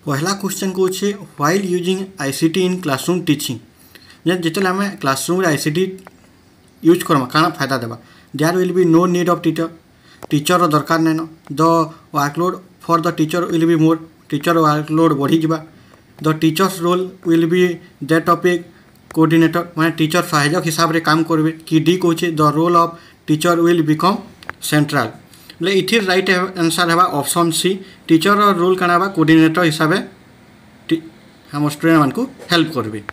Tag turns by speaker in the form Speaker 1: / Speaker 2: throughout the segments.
Speaker 1: पहला क्वेश्चन कौन while using ICT in classroom teaching जिते आम क्लासरूम आईसीटी यूज करमा काना फायदा देवा there will be no need of teacher दरकार नहीं the workload for the teacher will be more teacher workload बढ़ी जा the teachers role will be that of a coordinator माने टीचर सहायक हिसाब रे काम करबे कि डी कहूँ the role of teacher will become central बोले इथि राइट आंसर है ऑप्शन सी टीचर रोल काना कोऑर्डिनेटर हिसाब से हम स्टूडेंट मान को हेल्प करेंगे।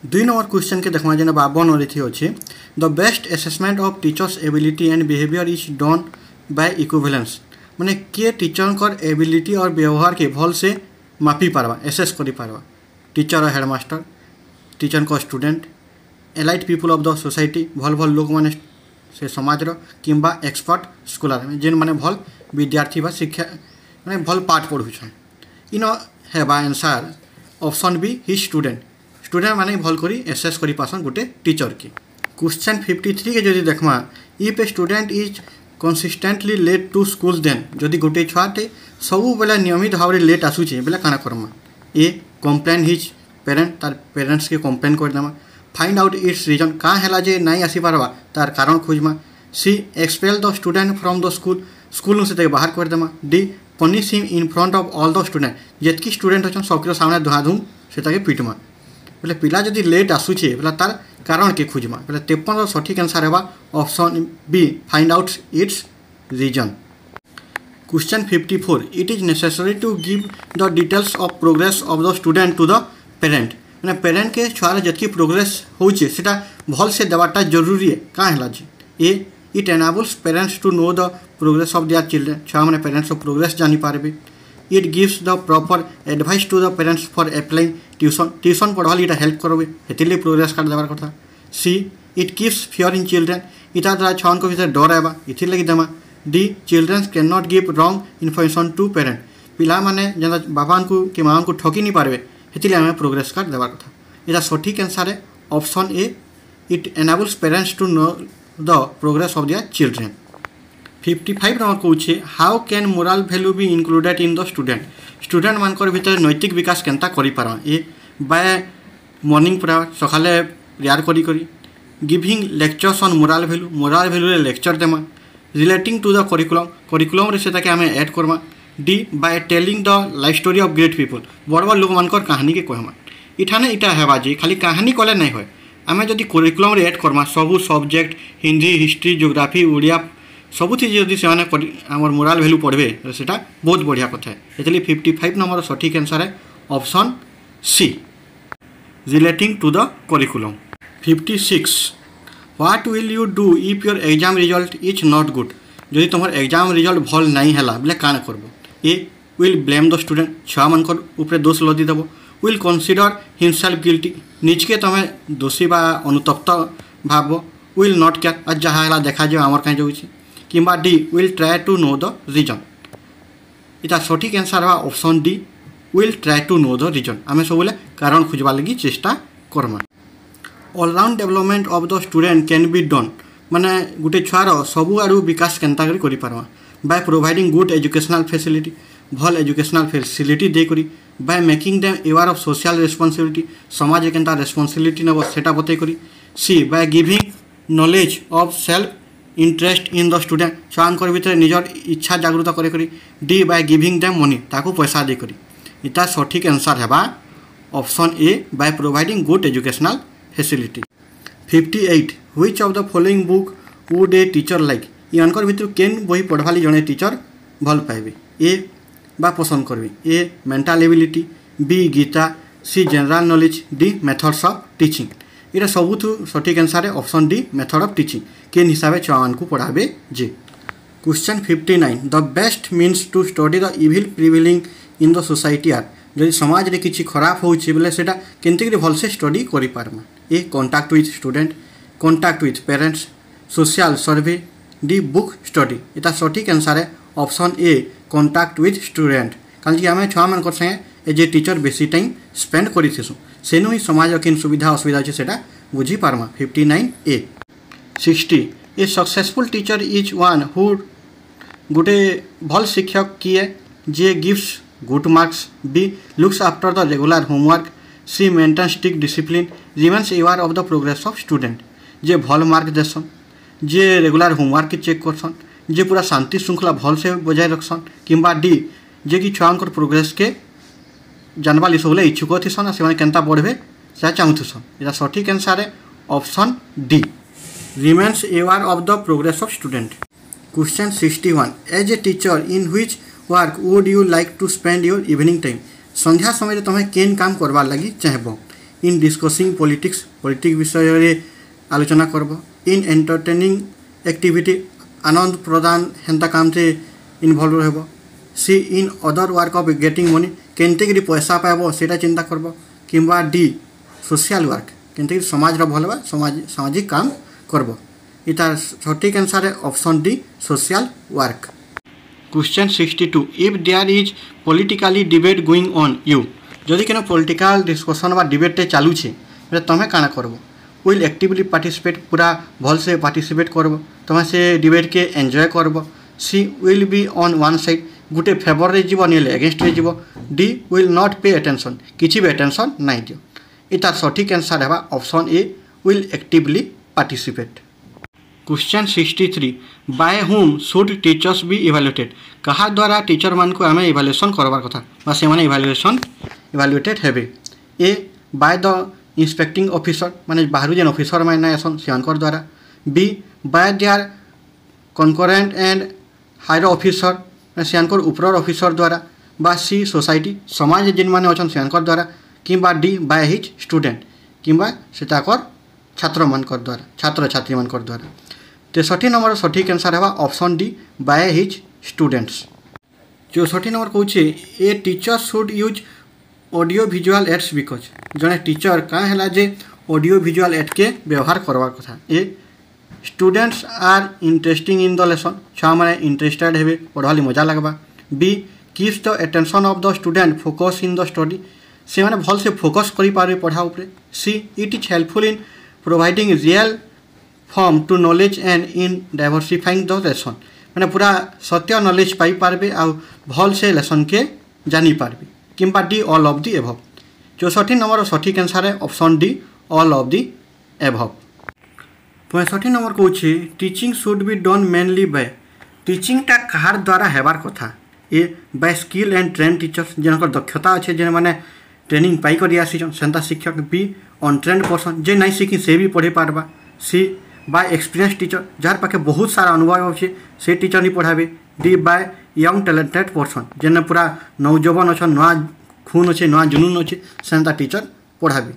Speaker 1: 2 नंबर क्वेश्चन के देखा जेना 52 रही अच्छे the best assessment of teachers ability and behaviour is done by equivalence माने किए टीचर एबिलिटी और व्यवहार के भल से मापी पारवा एसेस करि पारवा टीचर और हेडमास्टर टीचर को student elite people of the society भल भल लोक माने से समाज किंबा एक्सपर्ट स्कॉलर जेन माने भल विद्यार्थी बा शिक्षा माने भल पाठ पढ़ुछन इन हेबा आंसर ऑप्शन बी ही स्टूडेंट माने भल करी एसेस करी पासन गोटे टीचर के। क्वेश्चन 53 के जदि देखमा if a student is consistently late to school then जदि गोटे छुआटे सबु बेला नियमित भाव लेट आसुचे बेला काना करमा ए कंप्लेन हिज पेरेंट तार पेरेंट्स के कंप्लेन कर देमा फाइंड आउट इट्स रीजन कहाँ है जे नहीं आसी पारवा तार कारण खोजमा C expel the student from the school से बाहर कर देमा D punish him in front of all the student जितकी स्टूडेंट अच्छा सबके सामने धुआधुम से पिटमा बोले पिला जदि लेट आसुचे बोला तार कारण के खोजमा बोले 53 सठिक आंसर है option B find out it's reason. Question 54 it is necessary to give the details of progress of the student to the parent मैंने पेरेंट के छुआर जितकी प्रोग्रेस होचे सेटा भल से देवाटा जरूरी है कहाँ है A it enables parents to know the progress of their children छुआ मैंने पेरेंट्स प्रोग्रेस जानी पारे it gives the proper advice to the parents for applying tuition पढ़वा ये हेल्प करोगे हेतिले प्रोग्रेस कार्ड देवार कथा C it keeps fear in children इटा द्वारा छुआ को भीतर डर आवा इथि लगी देमा D children can not give wrong information to parent पिला माने जेना बाबा को कि माँ को ठकी नहीं पारे हेतिले आम प्रोग्रेस कार्ड देवार कथा इटा सठिक आंसर है option A it enables parents to know the progress of their children. 55 number कौचे how can moral value be included in the student मानकर भीतर नैतिक विकास केनता करि पारा ए बाय मॉर्निंग पूरा सकाले प्रेयर करी giving lectures on moral value lecture देमा रिलेटिंग टू द करिकुलम रे सेटा के आम ऐड करमा D by telling the life story of great people बड़ बड़ लोक मानकर कहानी के कहमा इठाने इटा हेबा जे खाली कहानी कले नहीं होय आमे जदि करिकुलम रे ऐड करमा सबु subject Hindi history geography Odia सबुथि जदि से आमर मोराल वैल्यू पढ़बे सेटा बहुत बढ़िया कथा है इसलिए 55 नंबर सठिक आंसर है option C relating to the curriculum. 56 what will you do if your exam result is not good जदि तुम एग्जाम रिजल्ट भल नहीं है बोले काना करबो ए विल ब्लेम द स्टूडेंट छुआ मानकर ऊपर दोष लदी देबो विल कन्सिडर हिमसेल्फ गिल्टी निजके तुम्हें दोषी बा अनुतप्त भाव विल नॉट केयर आज जहाँ देखा जाए आमर कहीं जाऊँगी किंबा D will try to know the reason इटा सठिक आंसर है option D will try to know the reason आम सब कारण खोजवा लगी चेष्टा करमा। All round development of the student can be done माने गोटे छुआर सबू आड़ू विकास केनता करि पारवा by providing good educational facility भल एजुकेशनल फैसिलिटी देकरी by making them aware of social responsibility समाज केनता रेस्पॉन्सिबिलिटी नब सेटा बतई करी सी by giving knowledge of self interest in the student छुआंकर भीतर निजर इच्छा जागृत करी D by giving them money ताको पैसा दे करी इटा सठिक आंसर है option A by providing good educational facility. 58 which of the following book would a teacher like यानकर भीतर केन बही पढ़वाली जड़े टीचर भल पाइबे ए बा पसंद करबे A mental ability B Gita C general knowledge D methods of teaching इटा सबुठु सठिक आंसर है option D method of teaching केन हिसाब से छुआ को पढ़ाबे जे। Question 59 the best means to study the evil prevailing in the society are जदि समाज रे किछि खराब होउछि बोले सेटा केनते भल से स्टडी करि पारमा A contact with student contact with parents social survey D book study इटा सठिक आंसर है option A contact with student कारण आम छुआ मान संगे एज ए टीचर बेसी टाइम स्पेंड करूँ सेनु ही समाज किन सुविधा असुविधा अच्छे से बुझी pharma. 59 A. 60 A successful teacher is one who गोटे भल शिक्षक किए जे gives good marks. B. Looks after the regular homework. C. Maintains strict discipline. Remains aware of the progress of student. जे भल मार्क देसन, जे रेगुलर होमवर्क के check करसन, जे पूरा शांति श्रृंखला भल से बजाय रखसन, किंबा डी जे कि छुआंकर प्रोग्रेस के जानवा लिस बोले इच्छुक थीसन से केनता बढ़े से चाहूथसन। यहाँ सठिक आंसर है option D, remains aware of the progress of student. Question 61, as a teacher in which work would you like to spend your evening time. संध्या समय तुम्हें केन काम करवार लगी चाहब। इन डिस्कसिंग पॉलिटिक्स विषय रे आलोचना करब। इन एंटरटेनिंग एक्टिविटी आनंद प्रदान हेन्ता काम से इनवल्व रहब। C in other work of getting money केनते पैसा पाइब से चिंता करब। किंबा डी सोशल वर्क केनते समाज भल सामाजिक काम करब। इतार सठिक आंसर है option D social work. Question 62, if there is politically debate going on you, जदि केन पॉलिटिकल डिस्कशन बा डिबेट चालूचे बेले तुम्हें काना करब। विल एक्टिवली पार्टिसिपेट पूरा भल से पार्टिसिपेट करब, तुम्हें से डिबेट के एंजॉय करब। C will be on one side गोटे फेवर रे जीव नीले एगेंस्ट रे जीव। D will not pay attention किसी भी अटेंशन नहीं दियो। इतार सठिक आंसर है option A will actively participate. Question 63, by whom should teachers be evaluated, कहा द्वारा टीचर मान को आम इवैल्यूएशन करवार कथा बा से माने इवैल्यूएटेड हेबे। A by the inspecting officer माने बाहर जेन ऑफिसर मैंने आसन से द्वारा। B by their concurrent and higher officer से ऊपर ऑफिसर द्वारा। बा सी सोसाइटी समाज जिन मैंने अच्छा से द्वारा। किंबा डी बाय हिज स्टूडेंट किंबा से छात्र मान द्वारा छात्र छात्री मान द्वारा। 63 नंबर सठिक आंसर है option D by his students. 64 number कौचे A teacher should use audio visual aids because, जड़े टीचर क्या है जे ऑडियो विजुअल एड के व्यवहार करवार कथा। A students are interesting in the lesson, छुआ मैंने इंटरेस्टेड हे पढ़वाली मजा लगवा। B keeps the attention of the student focus in the study, से मैंने भल से फोकस करि पारे पढ़ा उपरे। C it is helpful in providing real form to knowledge and in diversifying the lesson, मैंने पूरा सत्य नॉलेज पाई पारबे आ भल से लेसन के जानी पारबे। किंबा D all of the above. 64 number सठिक आंसर है option D all of the above. 65 number कौचे teaching should be done mainly by, टीचिंगटा कहार द्वारा हेबार कथा। A by skill and train teachers जिनकर दक्षता अच्छे जे मैंने ट्रेनिंग पाई कर आसीछन सेंता शिक्षक। बी अनट्रेन्ड पर्सन जे नहीं शिखी से भी पढ़े पारबा। सी बाय एक्सपीरियंस टीचर जार पाखे बहुत सारा अनुभव अच्छे से टीचर नहीं पढ़ाबे। D by young talented person जेने पूरा नौजवान अच्छा नुआ खून अच्छे नुआ जुनून अच्छे सेंता टीचर पढ़ाबे।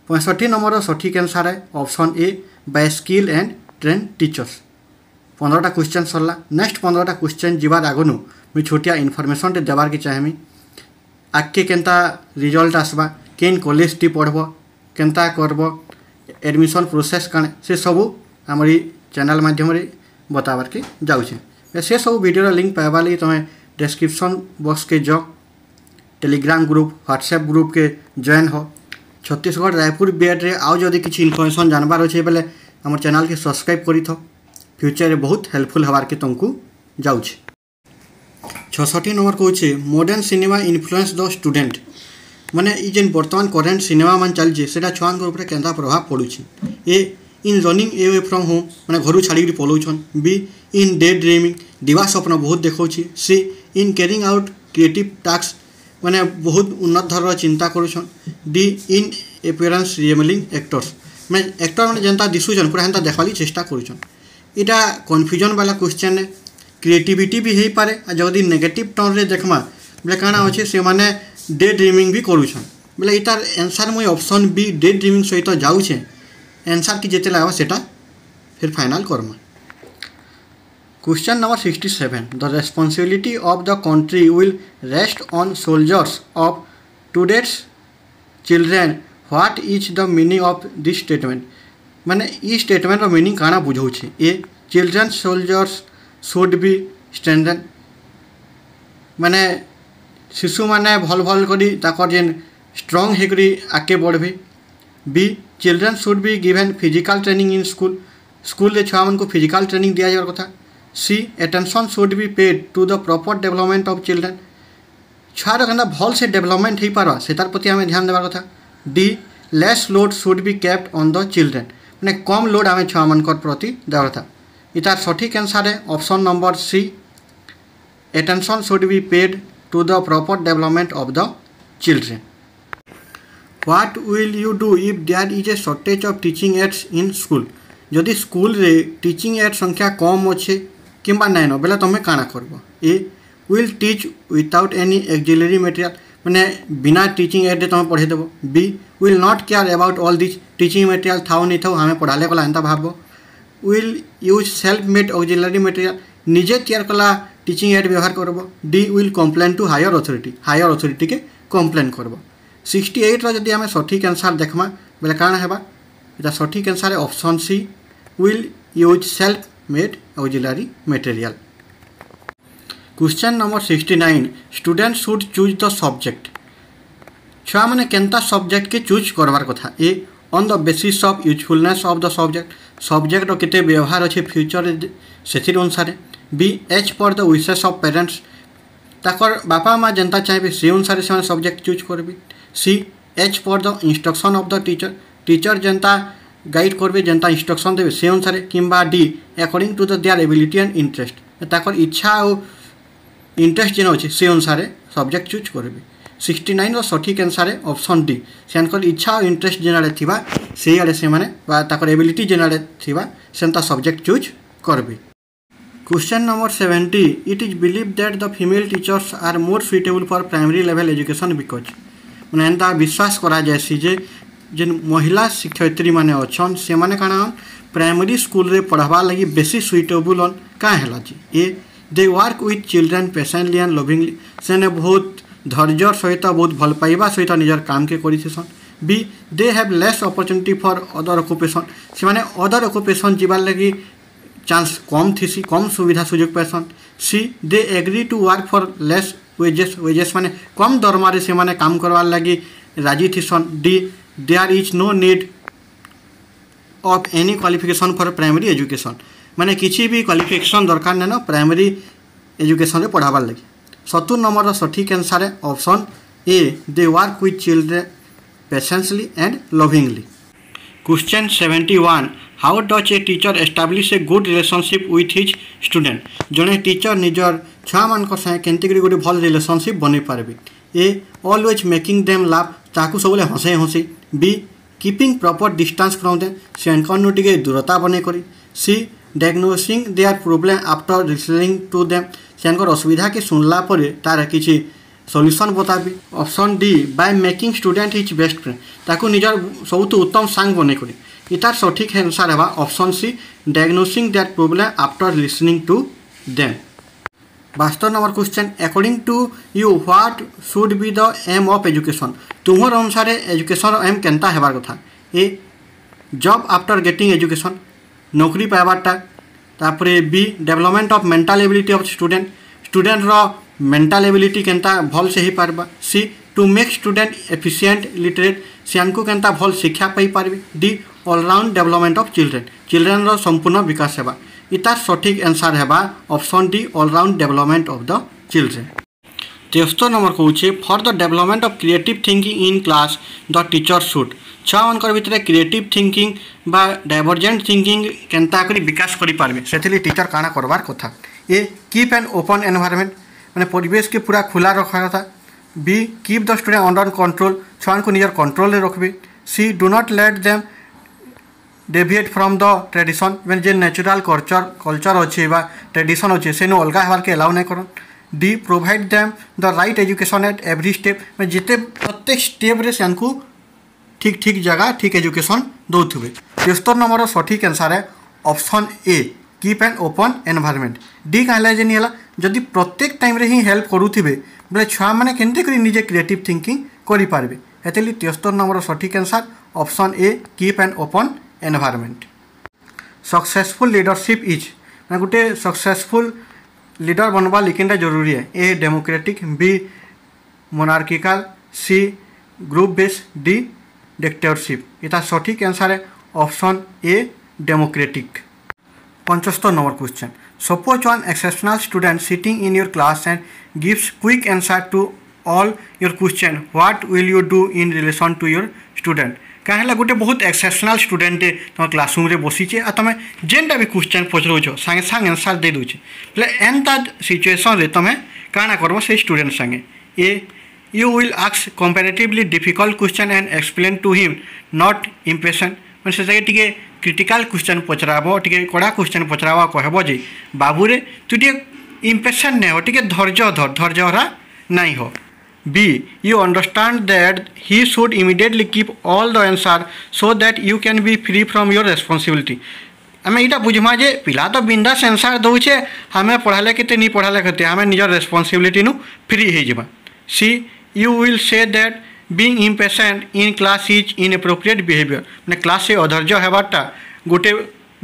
Speaker 1: 65 नंबर सठिक आंसर है option A by skill and train teachers. 15टा क्वेश्चन सरला। नेक्स्ट 15टा क्वेश्चन जीवार आगनु मुझे छोटिया इनफर्मेशन टे देवार के चाहेमी। आगे केनता रिजल्ट आसबा, केन कॉलेज टी पढ़ब, केनता करब, एडमिशन प्रोसेस काने से सबू हमारी चैनल माध्यम रे बतावार के जाऊे। से सब वीडियो लिंक पाइबा लगी तुम्हें डिस्क्रिप्शन बॉक्स के जो टेलीग्राम ग्रुप व्हाट्सएप ग्रुप के जॉइन हो। छत्तीसगढ़ रायपुर बीएड रे आउ जदि किसी इनफर्मेशन जानबार अच्छे बेले आम चैनल के सब्सक्राइब करी थो, फ्यूचर में बहुत हेल्पफुल हबार के तुमको जाऊे। 66 नंबर कौचे modern cinema influence the student, माने ई जेन बर्तमान करेन्ट सिनेमा मान चलছে সেটা ছুয়াঙ্ক উপরে কেনতা প্রভাব পড়ুଛି। A in running away from home माने घर छाड़ी पलाउछन। बी इन डे ड्रीमिंग दिवा स्वप्न बहुत देखौछि। C in carrying out creative task माने बहुत उन्नत धरर चिंता करुछन। D in appearance resembling actors माने एक्टर माने जनता दिसुछन पूरा हेंता देखवाली चेष्टा करुछन। इटा कन्फ्यूजन वाला क्वेश्चन है। क्रिएटिविटी भी हो पारे जदि नेगेटिव टर्न रे देखमा बोले काना अच्छे से माने डे ड्रीमिंग भी करुछन बोले इतार आंसर मुई ऑप्शन बी डे ड्रीमिंग सहित जाऊे। आंसर की जिते लगा सेटा फिर फाइनल करमा। Question number 67 the responsibility of the country will rest on soldiers of today's children what is the meaning of this statement, माने ई स्टेटमेंट रो मीनिंग काना बुझौछि। A children soldiers should be strengthen माने शिशु माने भल भल करी ताकर जेन स्ट्रॉन्ग हेकरी आगे बढ़बे। B children should be given physical training in school, school रे छुआ मन को फिजिकल ट्रेनिंग दिया जावर कथा। C attention should be paid to the proper development of children, छुआर के भल से डेवलपमेंट हो पार्बा से तार प्रति आम ध्यान देवार कथा। D less load should be kept on the children मैंने कम लोड आम छुआ मान प्रति देवार कथा। इतार सठिक आंसर है option number C attention should be paid to the proper development of the children. What will you do if there is a shortage of teaching aids in school जदि स्कूल रे टीचिंग एड संख्या कम अच्छे किंबा नाइन बेले तुम्हें काना करब। A will teach without any auxiliary material मैंने बिना टीचिंग एड तुम पढ़े देव। B will not care about all this teaching material थाउ नहीं थाउ हमें पढ़ाले कला एंता भाव। Will use self made auxiliary material निजे तैयार कला टीचिंग एड व्यवहार करब। D will complain to higher authority के कम्प्लेन करब। 68 जदि आम सठिक आंसर देखमा बेले काण हेबा इटा सठिक आंसर है option C will use self made auxiliary material. Question number 69 student should choose the subject छुआ मैंने केनता सब्जेक्ट के चूज करवार कथा। A on the basis of usefulness of the subject केते व्यवहार अच्छे फ्यूचर से अनुसार। B as per the wishes of parents ताकर बापा माँ जेनता चाहिए से अनुसार से सब्जेक्ट चूज करबी। C as per the instruction of the teacher जेनता गाइड करबे जेनता इंस्ट्रक्शन देवे से अनुसार। किंबा D according to the their ability and interest ताकर इच्छा और इंटरेस्ट जेन अच्छे से अनुसार सब्जेक्ट चूज करबे। 69 सठिक आंसर है ऑप्शन डी से इच्छा और इंटरेस्ट जेन थिबा से आड़े से माने ताकर एबिलिटी जेन आड़े थिबा सेंता सब्जेक्ट चूज करबे। Question number 70 it is believe that the female teachers are more suitable for primary level education because मैंने एंता विश्वास करा जाए जे महिला शिक्षयित्री माने अच्छन से माने काना प्राइमरी स्कूल रे पढ़ावा लगी बेसी सुइटेबल ऑन का हैला जी। A they work with children patiently and lovingly से बहुत धैर्य सहित बहुत भल पाइबा सहित निजर काम के करिसेसन। B they have less opportunity for other occupation से माने अदर ऑक्युपेशन जीवार लगी चांस कम थी कम सुविधा सुजोग पाएसन। C they agree to work for less wages माने कम दरमारे से माने काम करवार लगी राजी थीसन। D there is no need of any qualification for primary education माने किसी भी क्वालिफिकेशन दरकार नहीं ना प्राइमरी एजुकेशन रे पढ़ाबार लगी। 70 नंबर सठिक आंसर है option A they work with children patiently and lovingly. Question 71 how does a teacher establish a good relationship with his student जड़े टीचर निजर छुआ मान संगे केंती गोटे भल रिलेशनशिप बन पारे। ए ऑलवेज मेकिंग देम लाभ ताकू सब हसे हसी। B keeping proper distance from them से टे दूरता बने करी। C diagnosing their problem after listening to them से असुविधा के सुनला पर तार किसी सॉल्यूशन बताबी। Option D by making student his best friend ताकू निजर सब उत्तम सांग बने करी। इतार सठिक आंसर है option C diagnosing their problem after listening to them. 72 number question according to you what should be the aim of education तुम्हार अनुसार एजुकेशन एम केनता हेबार कथा। A job after getting education नौकरी पाइबारटा। तापरे B development of mental ability of student रो mental ability केनता भल से ही पारबा। C to make student efficient literate से केनता भल शिक्षा पाई पारबे। D all round development of children रो संपूर्ण विकास हेबा। इतार सठिक आंसर हेबा option D all round development of the children. 73 number कहूँ for the development of creative thinking in class the teacher should छुआ मान भितर क्रिएटिव थिंकिंग बा डाइवर्जेंट थिंकिंग केनता करी विकास करि पारबे सेथिली टीचर काना करवार कथा। A keep an open environment माने परिवेश के पूरा खुला रखा कथा। B keep the student under control छुआ को निजर कंट्रोल रे रखबे। C do not let them deviate from the tradition मैंने जे नेचुरल कल्चर अच्छे बा ट्रेडिशन अच्छे से अलग हबार के अलाउ नहीं करन। D provide them the right education at every step मैं जिते प्रत्येक स्टेप रे से ठीक ठीक जगह ठीक एजुकेशन दौथे। 73 नंबर सठिक आंसर है option A keep an open environment. D कहला जे निला जदि प्रत्येक टाइम रे ही हेल्प करूथिबे बोले छुआ माने केनते करी निजे क्रिएटिव थिंकिंग करि पारबे। हेतली 73 नंबर सठिक answer option A keep an open environment. Successful leadership is मैं गोटे सक्सेसफुल लीडर बनवा लेकिन जरूरी है। A democratic B monarchical C group based D dictatorship. इतना सठिक आंसर है option A democratic. 75 number question suppose one exceptional student sitting in your class and gives quick answer to all your question what will you do in relation to your student कहीं गोटे बहुत exceptional student तुम classroom रे बसीचे आ तुम जेनटा भी question पचराउछ सागे सागे answer दे दूचे बोले एंता सिचुएसन रे तुम काଣା करबो से स्टूडेंट संगे A you will ask comparatively difficult question and explain to him not impression मैं से टिके क्रिटिकल क्वेश्चन पचराबो टिके कड़ा क्वेश्चन पचराबो कहबो जे बाबू रे तू टिके इम्प्रेशन नै हो टिके धैर्य धर धैर्यहरा नहीं हो B. You understand that he should immediately keep all the answer so that you can be free from your responsibility. आम यहाँ बुझमा जे पिला तो बिंदास आंसर दौचे हमें पढ़ाले के नहीं पढ़ाले के हमें निजर रेस्पॉन्सिबिलिटी नु फ्री हो जावा C you will say that being impatient in class is inappropriate behaviour मैंने क्लास से अधैर्य होवाटा गोटे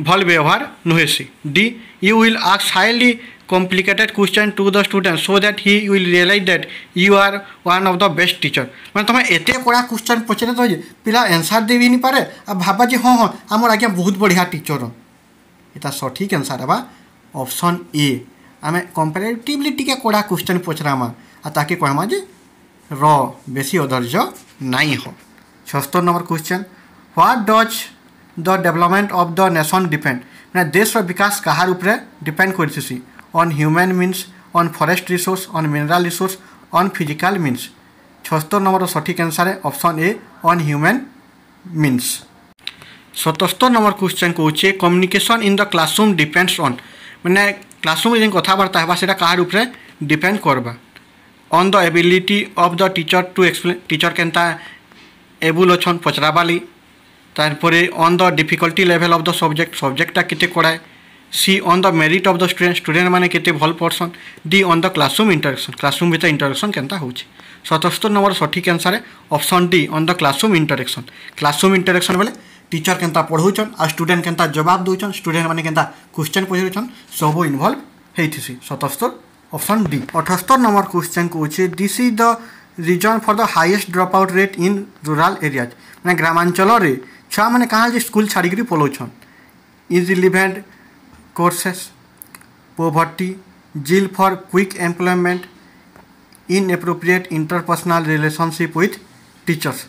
Speaker 1: भल व्यवहार नुहे C D you will ask highly complicated question to the student so that he will realize that you are one of the best teacher मैं तुम्हें एते कड़ा क्वेश्चन पचरे तो पिला आंसर दे भी नहीं पारे अब भाबा जी हाँ हाँ आमर आज्ञा बहुत बढ़िया टीचर इता सठिक आंसर है ऑप्शन ए आम कंपेरेटिवली टिके कड़ा क्वेश्चन पचरामा आ ताके कहमा जे र बेसी अधैर्य नहीं हो 76 number question what does the development of the nation depend मैंने देश विकास कहार ऊपर डिपेंड करसी on human means, on forest resource, on mineral resource, on physical means. 76 number सठिक आंसर है option A on human means. 77 number question कौचे communication in the classroom depends on मैंने classroom जो कथबार्ता है से कहार ऊपर डिपेंड करवा on the ability of the teacher to explain teacher केनता एबुल अच्छन पचराबाली तारपरे on the difficulty level of the सब्जेक्टा केते कड़ाए C on the merit of the student माने केते भल पढ़सन D on the classroom interaction classroom भीतर इंटरेक्शन केनता होची 77 नंबर सठिक आंसर है option D on the classroom interaction बेले टीचर केनता पढ़ौछन आ स्टूडेंट केनता जवाब दउछन स्टूडेंट माने केनता क्वेश्चन पढ़ौछन सब इन्वॉल्व हेथिसी 77 ऑप्शन डी 78 नंबर क्वेश्चन कोचे this is the reason for the highest drop out rate in rural areas माने ग्रामांचल रे छुआ माने कहाँ जे स्कूल छाड़ी पलाउछन irrelevant courses, poverty, zeal for quick employment, inappropriate interpersonal relationship with teachers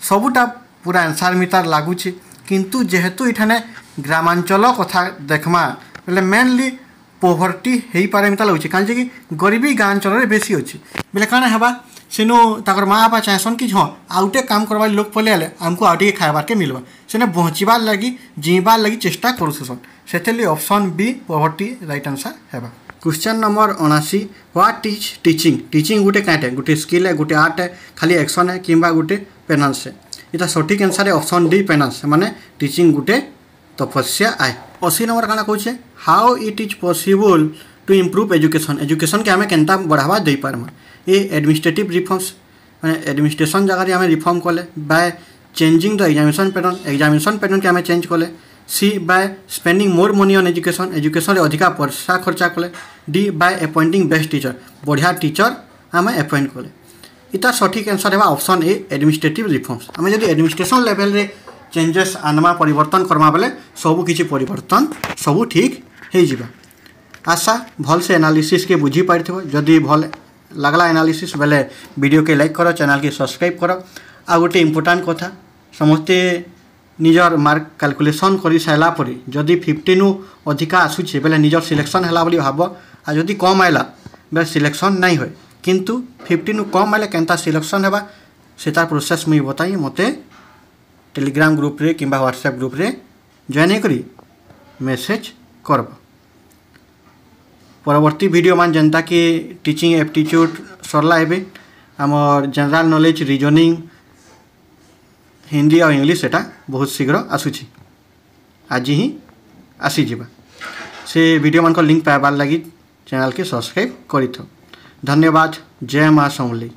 Speaker 1: सबुटा पूरा आंसर मितार लगुच किंतु जेहेतु इठाने ग्रामांचल कथा देखमा बोले मेनली पोवर्टी हो पारे मिता लगुच कहीं कि गरीबी गाँचल बेसी अच्छी बोले कण है सेनु ताकर माँ बापा चाहसन कि हाँ आउटे काम करवा लोक पलि आले आमको आउटे खाइबार के मिलवा सेने बहचबार लगी जीवार लगी चेष्टा करुसन से option B poverty right answer है question number 79 what is teaching गोटे कटे गोटे स्किल है गोटे आर्ट है खाली एक्शन है कि गोटे पेनान्स है इतना सठिक आंसर है ऑप्शन डी पेनान्स माने टीचिंग गोटे तपस्या आए 80 नंबर काना कहूँ how it is possible to improve education के आम केनता बढ़ावा दे पारमा ये एडमिनिस्ट्रेटिव रिफॉर्म्स माने एडमिनिस्ट्रेशन जगह आम रिफॉर्म कले by changing the examination pattern के आम चेंज कले C by spending more money on education अधिका पैसा खर्चा कले D by appointing best teacher बढ़िया टीचर आम अपॉइंट कले इतना सठिक आंसर है ऑप्शन ए एडमिनिस्ट्रेटिव रिफॉर्म्स आम जब एडमिनिस्ट्रेशन लेवल रे चेंजेस आनमा परिवर्तन करमा बेले सब किसी परिवर्तन सब ठीक हो जावा आशा भल से एनालिसिस के बुझी पारि जदि भल लगला एनालिसिस बेले वीडियो के लाइक करो चैनल के सब्सक्राइब करो आ गोटे इम्पोर्टाट कथा समस्ते निजर मार्क कैलकुलेशन कर सारा पर जदि 50 नु अधिका आसूचे बेले निजर सिलेक्शन है भाव आ जदि कम आइला बेले सिलेक्शन नहीं हुए किंतु 50 नु कम आइले केनता सिलेक्शन है से तार प्रोसेस मुझे बताई मते टेलीग्राम ग्रुप रे किंबा व्हाट्सएप ग्रुप रे जॉइन करी मेसेज करब परवर्ती वीडियो मान जनता कि टीचिंग एप्टीट्यूड सरला एबे आमर जनरल नॉलेज रीजनिंग हिंदी और इंग्लिश एटा बहुत शीघ्र आसूची आज ही आसीजा से वीडियो मान लिंक पाइबार लगी चैनल के सब्सक्राइब करी थो। धन्यवाद। जय माँ समलेई।